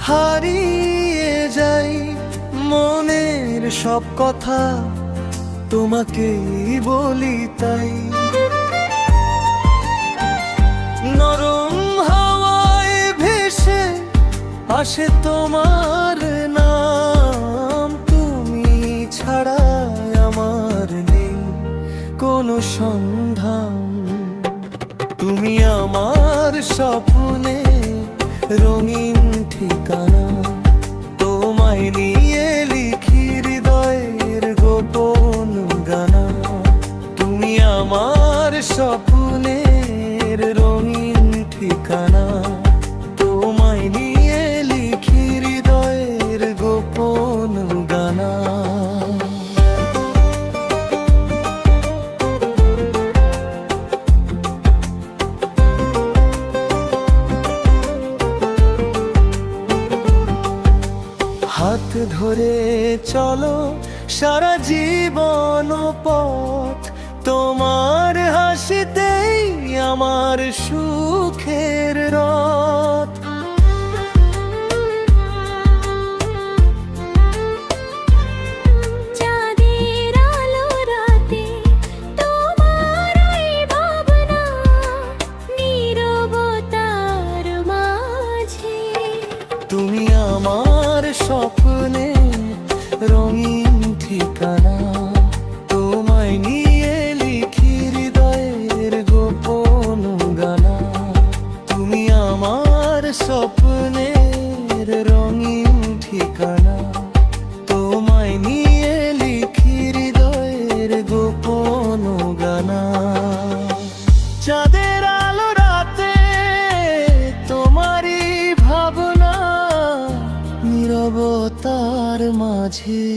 হারিয়ে যাই মনের সব কথা তোমাকেই বলি তাই। নরম হাওয়ায় ভেসে আসে তোমার নাম, তুমি ছাড়া আমার নেই কোনো সন্ধান। তুমি আমার স্বপ্নে রঙিন ঠিকানা, তোমায় নিয়ে লিখি হৃদয়ের গোপন গানা। তুমি আমার স্বপ্নের রঙিন ঠিকানা, তোমায় নিয়ে লিখি হৃদয়ের গোপন গানা। হাত ধরে চলো সারা জীবন পথ, তোমার হাসিতেই আমার সুখের রথ। চাঁদের আলো রাতে তোমার ওই ভাবনা, নীরবতার মাঝে তুমি আমার স্বপ্নে রঙিন ঠিকানা, তোমায় নিয়ে লিখি হৃদয়ের গোপন গানা। তুমি আমার স্বপ্নের রঙিন ঠিকানা, তোমায় নিয়ে লিখি হৃদয়ের গোপন গানা। চাঁদের আলো রাতে তোমারই ভাবনা, নীরবতার মাঝে।